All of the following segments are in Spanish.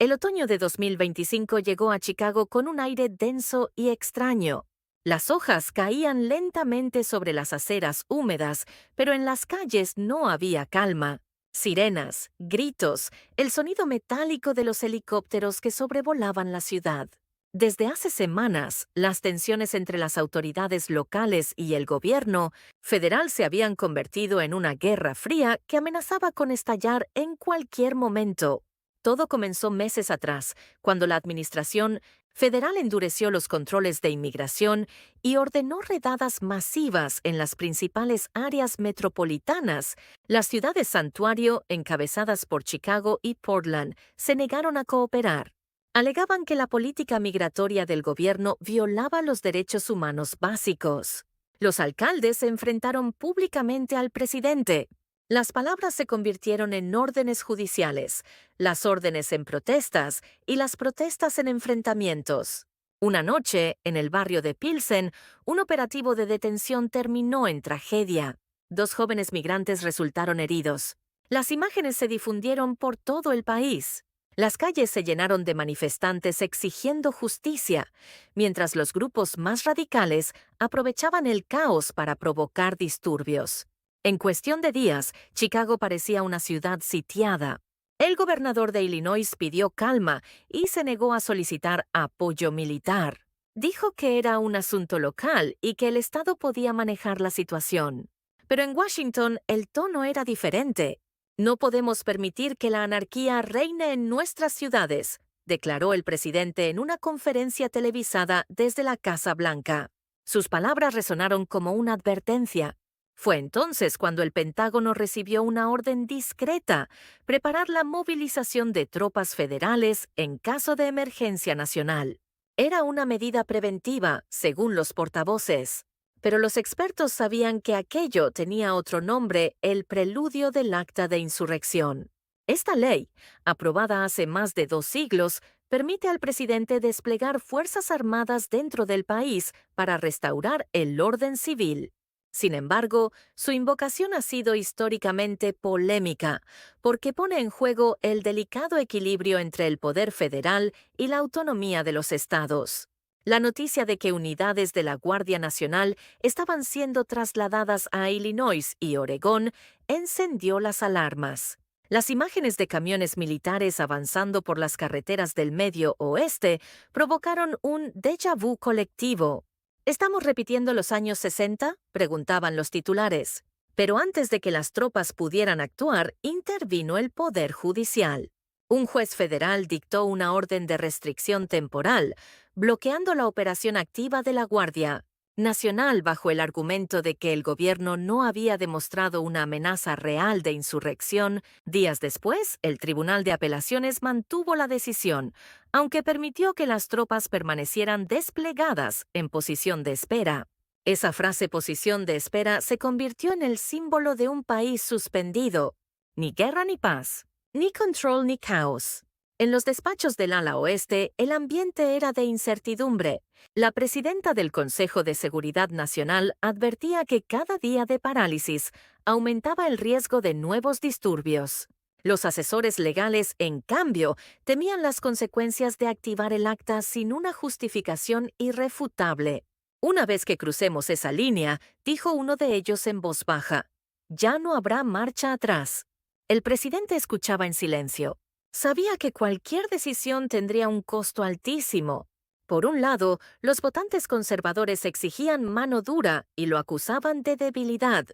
El otoño de 2025 llegó a Chicago con un aire denso y extraño. Las hojas caían lentamente sobre las aceras húmedas, pero en las calles no había calma. Sirenas, gritos, el sonido metálico de los helicópteros que sobrevolaban la ciudad. Desde hace semanas, las tensiones entre las autoridades locales y el gobierno federal se habían convertido en una guerra fría que amenazaba con estallar en cualquier momento. Todo comenzó meses atrás, cuando la administración federal endureció los controles de inmigración y ordenó redadas masivas en las principales áreas metropolitanas. Las ciudades santuario, encabezadas por Chicago y Portland, se negaron a cooperar. Alegaban que la política migratoria del gobierno violaba los derechos humanos básicos. Los alcaldes se enfrentaron públicamente al presidente. Las palabras se convirtieron en órdenes judiciales, las órdenes en protestas y las protestas en enfrentamientos. Una noche, en el barrio de Pilsen, un operativo de detención terminó en tragedia. 2 jóvenes migrantes resultaron heridos. Las imágenes se difundieron por todo el país. Las calles se llenaron de manifestantes exigiendo justicia, mientras los grupos más radicales aprovechaban el caos para provocar disturbios. En cuestión de días, Chicago parecía una ciudad sitiada. El gobernador de Illinois pidió calma y se negó a solicitar apoyo militar. Dijo que era un asunto local y que el Estado podía manejar la situación. Pero en Washington el tono era diferente. No podemos permitir que la anarquía reine en nuestras ciudades, declaró el presidente en una conferencia televisada desde la Casa Blanca. Sus palabras resonaron como una advertencia. Fue entonces cuando el Pentágono recibió una orden discreta: preparar la movilización de tropas federales en caso de emergencia nacional. Era una medida preventiva, según los portavoces. Pero los expertos sabían que aquello tenía otro nombre: el preludio del acta de insurrección. Esta ley, aprobada hace más de 2 siglos, permite al presidente desplegar fuerzas armadas dentro del país para restaurar el orden civil. Sin embargo, su invocación ha sido históricamente polémica, porque pone en juego el delicado equilibrio entre el poder federal y la autonomía de los estados. La noticia de que unidades de la Guardia Nacional estaban siendo trasladadas a Illinois y Oregón encendió las alarmas. Las imágenes de camiones militares avanzando por las carreteras del Medio Oeste provocaron un déjà vu colectivo. ¿Estamos repitiendo los años 60?, preguntaban los titulares. Pero antes de que las tropas pudieran actuar, intervino el Poder Judicial. Un juez federal dictó una orden de restricción temporal, bloqueando la operación activa de la Guardia Nacional bajo el argumento de que el gobierno no había demostrado una amenaza real de insurrección. Días después, el Tribunal de Apelaciones mantuvo la decisión, aunque permitió que las tropas permanecieran desplegadas en posición de espera. Esa frase "posición de espera" se convirtió en el símbolo de un país suspendido. Ni guerra ni paz, ni control ni caos. En los despachos del ala oeste, el ambiente era de incertidumbre. La presidenta del Consejo de Seguridad Nacional advertía que cada día de parálisis aumentaba el riesgo de nuevos disturbios. Los asesores legales, en cambio, temían las consecuencias de activar el acta sin una justificación irrefutable. Una vez que crucemos esa línea, dijo uno de ellos en voz baja, ya no habrá marcha atrás. El presidente escuchaba en silencio. Sabía que cualquier decisión tendría un costo altísimo. Por un lado, los votantes conservadores exigían mano dura y lo acusaban de debilidad.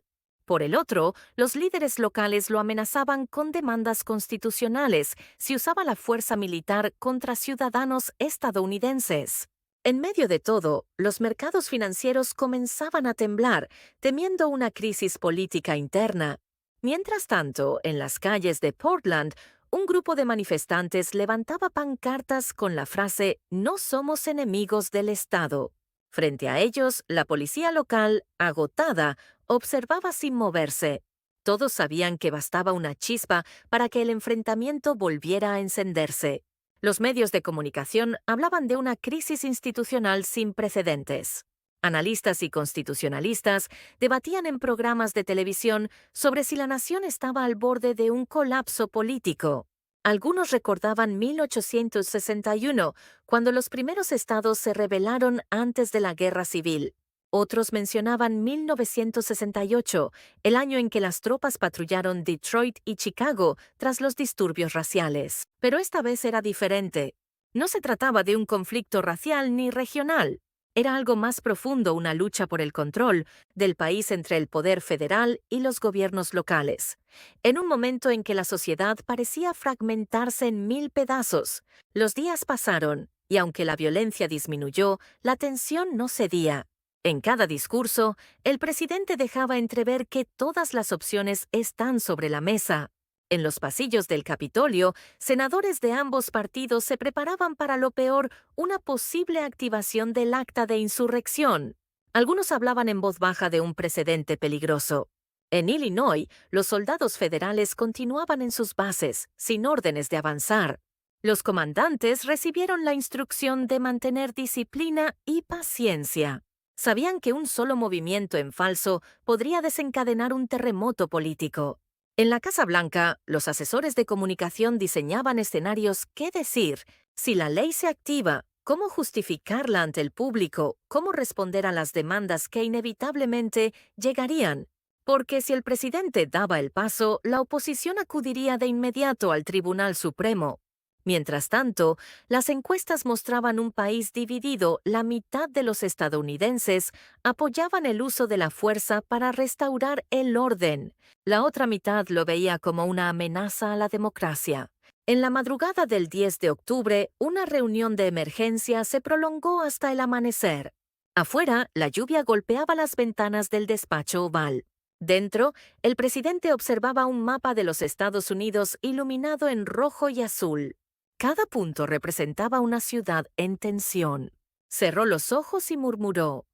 Por el otro, los líderes locales lo amenazaban con demandas constitucionales si usaba la fuerza militar contra ciudadanos estadounidenses. En medio de todo, los mercados financieros comenzaban a temblar, temiendo una crisis política interna. Mientras tanto, en las calles de Portland, un grupo de manifestantes levantaba pancartas con la frase "No somos enemigos del Estado". Frente a ellos, la policía local, agotada, observaba sin moverse. Todos sabían que bastaba una chispa para que el enfrentamiento volviera a encenderse. Los medios de comunicación hablaban de una crisis institucional sin precedentes. Analistas y constitucionalistas debatían en programas de televisión sobre si la nación estaba al borde de un colapso político. Algunos recordaban 1861, cuando los primeros estados se rebelaron antes de la Guerra Civil. Otros mencionaban 1968, el año en que las tropas patrullaron Detroit y Chicago tras los disturbios raciales. Pero esta vez era diferente. No se trataba de un conflicto racial ni regional. Era algo más profundo, una lucha por el control del país entre el poder federal y los gobiernos locales. En un momento en que la sociedad parecía fragmentarse en 1000 pedazos, los días pasaron y aunque la violencia disminuyó, la tensión no cedía. En cada discurso, el presidente dejaba entrever que todas las opciones están sobre la mesa. En los pasillos del Capitolio, senadores de ambos partidos se preparaban para lo peor, una posible activación del acta de insurrección. Algunos hablaban en voz baja de un precedente peligroso. En Illinois, los soldados federales continuaban en sus bases, sin órdenes de avanzar. Los comandantes recibieron la instrucción de mantener disciplina y paciencia. Sabían que un solo movimiento en falso podría desencadenar un terremoto político. En la Casa Blanca, los asesores de comunicación diseñaban escenarios: qué decir, si la ley se activa, cómo justificarla ante el público, cómo responder a las demandas que inevitablemente llegarían. Porque si el presidente daba el paso, la oposición acudiría de inmediato al Tribunal Supremo. Mientras tanto, las encuestas mostraban un país dividido. La mitad de los estadounidenses apoyaban el uso de la fuerza para restaurar el orden. La otra mitad lo veía como una amenaza a la democracia. En la madrugada del 10 de octubre, una reunión de emergencia se prolongó hasta el amanecer. Afuera, la lluvia golpeaba las ventanas del despacho oval. Dentro, el presidente observaba un mapa de los Estados Unidos iluminado en rojo y azul. Cada punto representaba una ciudad en tensión. Cerró los ojos y murmuró: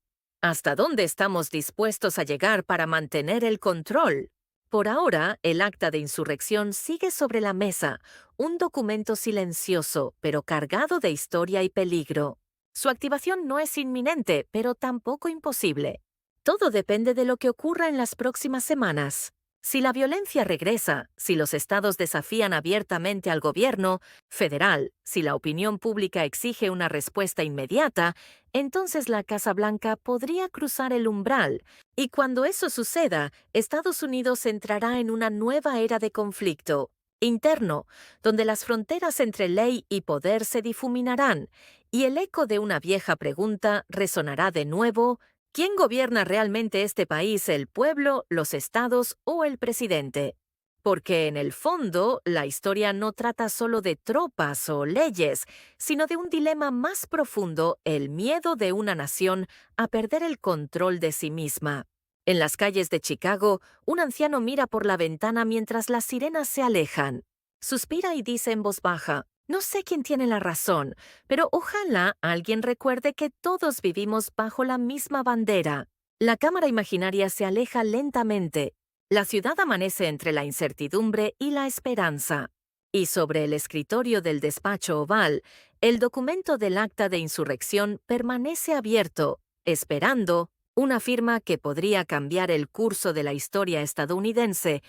¿hasta dónde estamos dispuestos a llegar para mantener el control? Por ahora, el acta de insurrección sigue sobre la mesa, un documento silencioso, pero cargado de historia y peligro. Su activación no es inminente, pero tampoco imposible. Todo depende de lo que ocurra en las próximas semanas. Si la violencia regresa, si los estados desafían abiertamente al gobierno federal, si la opinión pública exige una respuesta inmediata, entonces la Casa Blanca podría cruzar el umbral. Y cuando eso suceda, Estados Unidos entrará en una nueva era de conflicto interno, donde las fronteras entre ley y poder se difuminarán, y el eco de una vieja pregunta resonará de nuevo: ¿quién gobierna realmente este país, el pueblo, los estados o el presidente? Porque en el fondo, la historia no trata solo de tropas o leyes, sino de un dilema más profundo: el miedo de una nación a perder el control de sí misma. En las calles de Chicago, un anciano mira por la ventana mientras las sirenas se alejan. Suspira y dice en voz baja: no sé quién tiene la razón, pero ojalá alguien recuerde que todos vivimos bajo la misma bandera. La cámara imaginaria se aleja lentamente. La ciudad amanece entre la incertidumbre y la esperanza. Y sobre el escritorio del despacho oval, el documento del acta de insurrección permanece abierto, esperando una firma que podría cambiar el curso de la historia estadounidense